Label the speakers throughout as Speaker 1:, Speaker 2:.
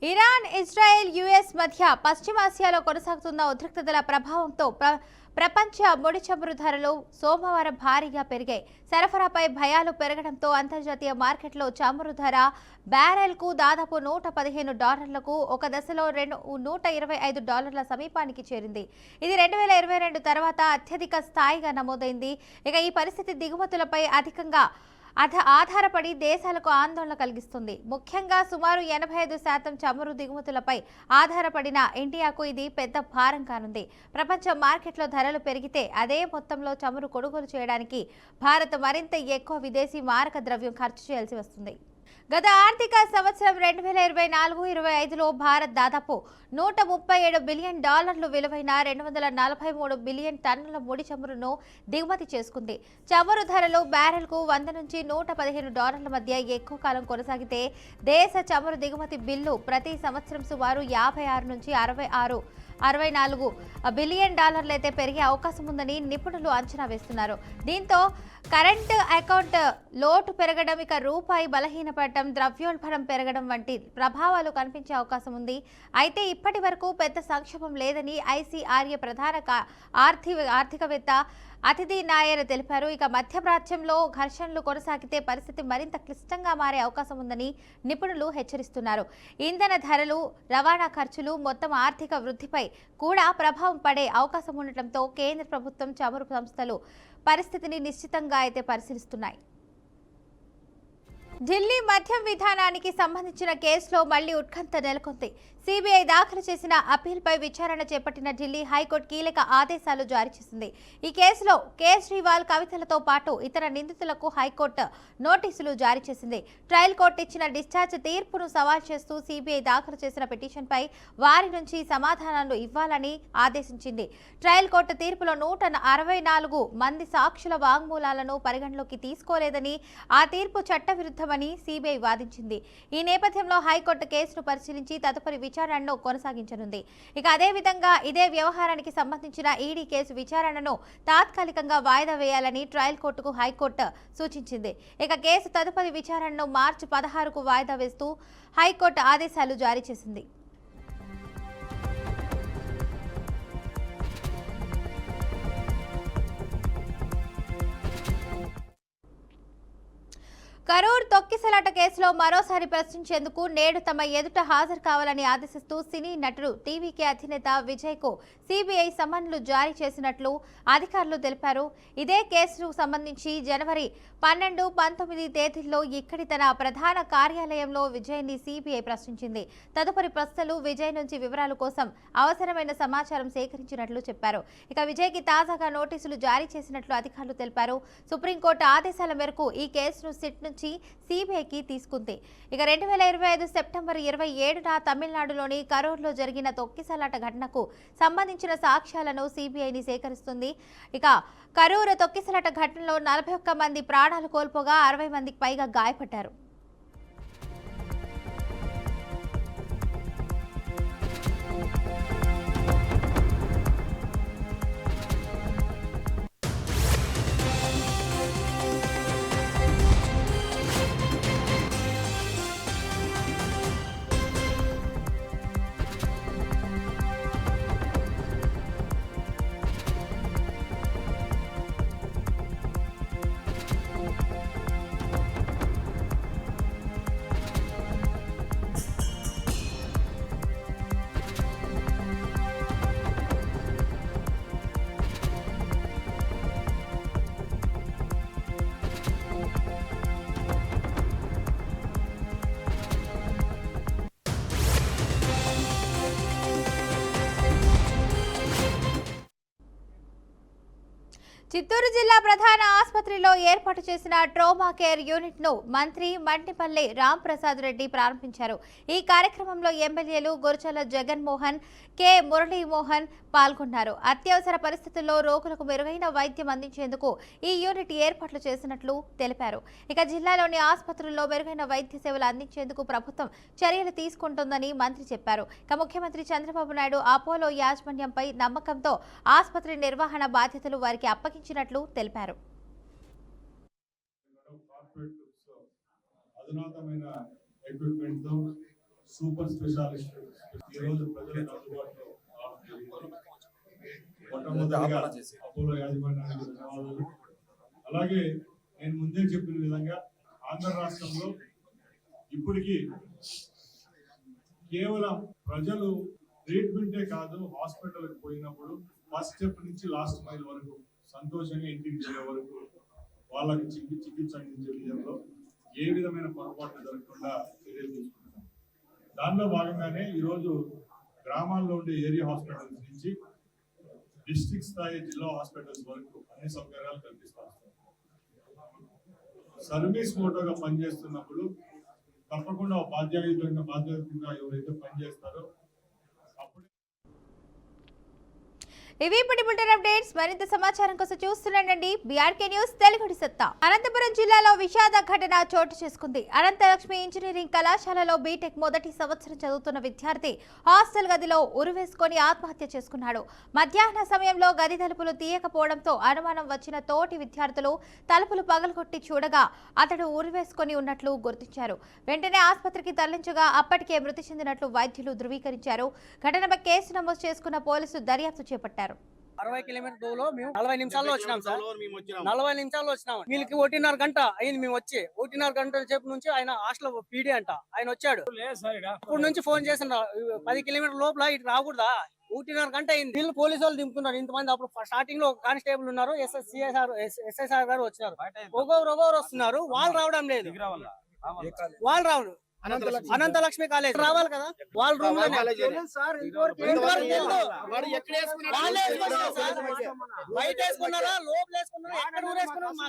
Speaker 1: Iran, Israel, US మధ్య పశ్చిమాసియాలో కొనసాగుతున్న ఉద్రిక్తతల ప్రభావంతో ప్రపంచ ముడి చమురు ధరలు సోమవారం భారీగా పెరిగాయి. సరఫరాపై భయాలు పెరగడంతో అంతర్జాతీయ మార్కెట్లో చమురు ధర బ్యారెల్కు దాదాపు $115లకు, ఒక దశలో $125 సమీపానికి చేరింది. ఇది 2022 తర్వాత అత్యధిక స్థాయిగా నమోదైంది. ఇక ఈ పరిస్థితి దిగుమతులపై అధికంగా ఆధారపడి దేశాలకు ఆందోళన కలిగిస్తుంది. ముఖ్యంగా సుమారు 85% చమురు దిగుమతులపై ఆధారపడిన ఇండియాకు ఇది పెద్ద భారం కానుంది. ప్రపంచ మార్కెట్లో ధరలు పెరిగితే అదే మొత్తంలో చమురు కొనుగోలు చేయడానికి భారత్ మరింత ఎక్కువ విదేశీ మారక ద్రవ్యం ఖర్చు చేయాల్సి వస్తుంది. గత ఆర్థిక సంవత్సరం 2024-25లో భారత్ దాదాపు $137 బిలియన్ విలువైన 243 బిలియన్ టన్నుల ముడి చమురును దిగుమతి చేసుకుంది. చమురు ధరలు బ్యారెల్కు $100 నుంచి $115 మధ్య ఎక్కువ కాలం కొనసాగితే దేశ చమురు దిగుమతి బిల్లు ప్రతి సంవత్సరం సుమారు 56 నుంచి 64 బిలియన్ అయితే పెరిగే అవకాశం ఉందని నిపుణులు అంచనా వేస్తున్నారు. దీంతో కరెంట్ అకౌంట్ లోటు పెరగడం, ఇక రూపాయి బలహీనపడటం, ద్రవ్యోల్బణం పెరగడం వంటి ప్రభావాలు కనిపించే అవకాశం ఉంది. అయితే ఇప్పటి వరకు పెద్ద సంక్షోభం లేదని ఐసీఆర్ఏ ప్రధాన ఆర్థికవేత్త అతిథి నాయర్ తెలిపారు. ఇక మధ్యప్రాచ్యంలో ఘర్షణలు కొనసాగితే పరిస్థితి మరింత క్లిష్టంగా మారే అవకాశం ఉందని నిపుణులు హెచ్చరిస్తున్నారు. ఇంధన ధరలు, రవాణా ఖర్చులు, మొత్తం ఆర్థిక వృద్ధిపై కూడా ప్రభావం పడే అవకాశం ఉండటంతో కేంద్ర ప్రభుత్వం, చమురు సంస్థలు పరిస్థితిని నిశ్చితంగా అయితే పరిశీలిస్తున్నాయి. ఢిల్లీ మద్యం విధానానికి సంబంధించిన కేసులో మళ్లీ ఉత్కంఠ నెలకొంది. సిబిఐ దాఖలు చేసిన అప్పీల్పై విచారణ చేపట్టిన ఢిల్లీ హైకోర్టు కీలక ఆదేశాలు జారీ చేసింది. ఈ కేసులో కేజ్రీవాల్, కవితలతో పాటు ఇతర నిందితులకు హైకోర్టు నోటీసులు జారీ చేసింది. ట్రయల్ కోర్టు ఇచ్చిన డిశ్చార్జ్ తీర్పును సవాల్ చేస్తూ సిబిఐ దాఖలు చేసిన పిటిషన్పై వారి నుంచి సమాధానాలు ఇవ్వాలని ఆదేశించింది. ట్రయల్ కోర్టు తీర్పులో 164 మంది సాక్షుల వాంగ్మూలాలను పరిగణలోకి తీసుకోలేదని, ఆ తీర్పు చట్టవిరుద్ధమని సిబిఐ వాదించింది. ఈ నేపథ్యంలో హైకోర్టు కేసును పరిశీలించి తదుపరి విచారణను కొనసాగించనుంది. ఇక అదేవిధంగా ఇదే వ్యవహారానికి సంబంధించిన ఈడీ కేసు విచారణను తాత్కాలికంగా వాయిదా వేయాలని ట్రయల్ కోర్టుకు హైకోర్టు సూచించింది. ఇక కేసు తదుపరి విచారణను మార్చి 16కు వాయిదా వేస్తూ హైకోర్టు ఆదేశాలు జారీ చేసింది. కరూర్ తొక్కిసలాట కేసులో మరోసారి ప్రశ్నించేందుకు నేడు తమ ఎదుట హాజరు కావాలని ఆదేశిస్తూ సినీ నటుడు టీవీకే అధినేత విజయ్కు సిబిఐ సమన్లు జారీ చేసినట్లు అధికారులు తెలిపారు. ఇదే కేసుకు సంబంధించి జనవరి 12, 19 తేదీల్లో ఇక్కడి తన ప్రధాన కార్యాలయంలో విజయ్ని సిబిఐ ప్రశ్నించింది. తదుపరి ప్రశ్నలు విజయ్ నుంచి వివరాల కోసం అవసరమైన సమాచారం సేకరించినట్లు చెప్పారు. ఇక విజయ్కి తాజాగా నోటీసులు జారీ చేసినట్లు అధికారులు తెలిపారు. సుప్రీంకోర్టు ఆదేశాల మేరకు ఈ కేసును సిట్ నుంచి సిబిఐకి తీసుకుంది. ఇక 2025 సెప్టెంబర్ 27న తమిళనాడులోని కరూర్లో జరిగిన తొక్కిసలాట ఘటనకు సంబంధించిన సాక్ష్యాలను సిబిఐని సేకరిస్తుంది. ఇక కరూర్ తొక్కిసలాట ఘటనలో 41 మంది ప్రాణాలు కోల్పోగా 60 మందికి పైగా గాయపడ్డారు. చిత్తూరు జిల్లా ప్రధాన ఆసుపత్రిలో ఏర్పాటు చేసిన ట్రోమా కేర్ యూనిట్ ను మంత్రి మంటిపల్లి రాంప్రసాద్ రెడ్డి ప్రారంభించారు. ఈ కార్యక్రమంలో ఎమ్మెల్యేలు గురజాల జగన్మోహన్, కె మురళీమోహన్ పాల్గొన్నారు. అత్యవసర పరిస్థితుల్లో రోగులకు మెరుగైన వైద్యం అందించేందుకు ఈ యూనిట్ ఏర్పాట్లు చేసినట్లు తెలిపారు. ఇక జిల్లాలోని ఆసుపత్రుల్లో మెరుగైన వైద్య సేవలు అందించేందుకు ప్రభుత్వం చర్యలు తీసుకుంటుందని మంత్రి చెప్పారు. ఇక ముఖ్యమంత్రి చంద్రబాబు నాయుడు అపోలో యాజమాన్యంపై నమ్మకంతో ఆసుపత్రి నిర్వహణ బాధ్యతలు వారికి అప్పగించినట్లు తెలిపారు.
Speaker 2: అధునాతనమైన ఎక్విప్మెంట్ తో సూపర్ స్పెషాలిస్ట్ ఈ రోజు ప్రజలకు అందుబాటులో రావడం జరిగింది. మొట్టమొదటిగా అపోలో యాజమాన్యానికి ధన్యవాదాలు. అలాగే నేను ముందే చెప్పిన విధంగా ఆంధ్ర రాష్ట్రంలో ఇప్పటికీ కేవలం ప్రజలు ట్రీట్మెంటే కాదు, హాస్పిటల్కి పోయినప్పుడు ఫస్ట్ స్టెప్ నుంచి లాస్ట్ మైల్ వరకు సంతోషంగా ఇంటికి చేరే వరకు వాళ్ళకి చికిత్స అందించే విషయంలో ఏ విధమైన పొరపాట్లు జరగకుండా చర్యలు తీసుకుంటున్నాం. దానిలో భాగంగానే ఈరోజు గ్రామాల్లో ఉండే ఏరియా హాస్పిటల్స్ నుంచి డిస్ట్రిక్ట్ స్థాయి జిల్లా హాస్పిటల్స్ వరకు అన్ని సౌకర్యాలు కల్పిస్తాం. సర్వీస్ మోటోగా పనిచేస్తున్నప్పుడు తప్పకుండా బాధ్యతగా ఎవరైతే పనిచేస్తారో అప్పుడు
Speaker 1: ఇవి ఇప్పటి బులెటిన్ అప్డేట్స్. మరింత సమాచారం కోసం చూస్తుండండి బీఆర్కే న్యూస్ తెలుగుడి సత్తా. అనంతపురం జిల్లాలో విషాద ఘటన చోటు చేసుకుంది. అనంతలక్ష్మి ఇంజనీరింగ్ కళాశాలలో బీటెక్ మొదటి సంవత్సరం చదువుతున్న విద్యార్థి హాస్టల్ గదిలో ఉరివేసుకొని ఆత్మహత్య చేసుకున్నాడు. మధ్యాహ్న సమయంలో గది తలుపులు తీయకపోవడంతో అనుమానం వచ్చిన తోటి విద్యార్థులు తలుపులు పగలగొట్టి చూడగా అతడు ఉరివేసుకొని ఉన్నట్లు గుర్తించారు. వెంటనే ఆసుపత్రికి తరలించగా అప్పటికే మృతి చెందినట్లు వైద్యులు ధృవీకరించారు. ఘటనపై కేసు నమోదు చేసుకున్న పోలీసులు దర్యాప్తు చేపట్టారు.
Speaker 3: 60 కిలోమీటర్ దూరంలో మేము 40 నిమిషాల్లో వచ్చినాం సార్. 40 నిమిషాల్లో వచ్చినాం. వీళ్ళకి 1.5 గంట అయింది మేము వచ్చి. 1.5 గంటల సేపు నుంచి ఆయన హాస్టల్ పీడీ అంట ఆయన వచ్చాడు. ఇప్పుడు నుంచి ఫోన్ చేసిన 10 కిలోమీటర్ లోపల ఇటు రాకూడదా, 1.5 గంట అయింది. వీళ్ళు పోలీసు వాళ్ళు దింపుతున్నారు ఇంతమంది. అప్పుడు స్టార్టింగ్ లో కానిస్టేబుల్ ఉన్నారు, ఎస్ఐసార్ గారు వచ్చినారు. ఒక్కొక్కరు వస్తున్నారు, వాళ్ళు రావడం లేదు. వాళ్ళు రావడం అనంతలక్ష్మి కాలేజ్ రావాలి కదా, వాళ్ళ రూమ్ లో బయట వేసుకున్నారా లోపల వేసుకున్నారా ఎక్కడ ఊరేసుకున్నారు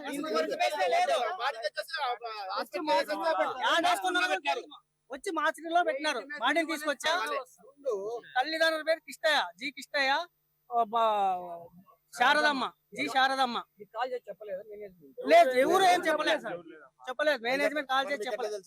Speaker 3: వచ్చి మార్చిలో పెట్టినారు. బాడీని తీసుకొచ్చా. తల్లిదండ్రుల పేరు కిష్టయ్య, జీ కిష్టయ్య, శారదమ్మ, జీ శారదమ్మ. లేదు ఎవరు ఏం చెప్పలేదు సార్, చెప్పలేదు. మేనేజ్మెంట్ కాల్ చేసి చెప్పలేదు.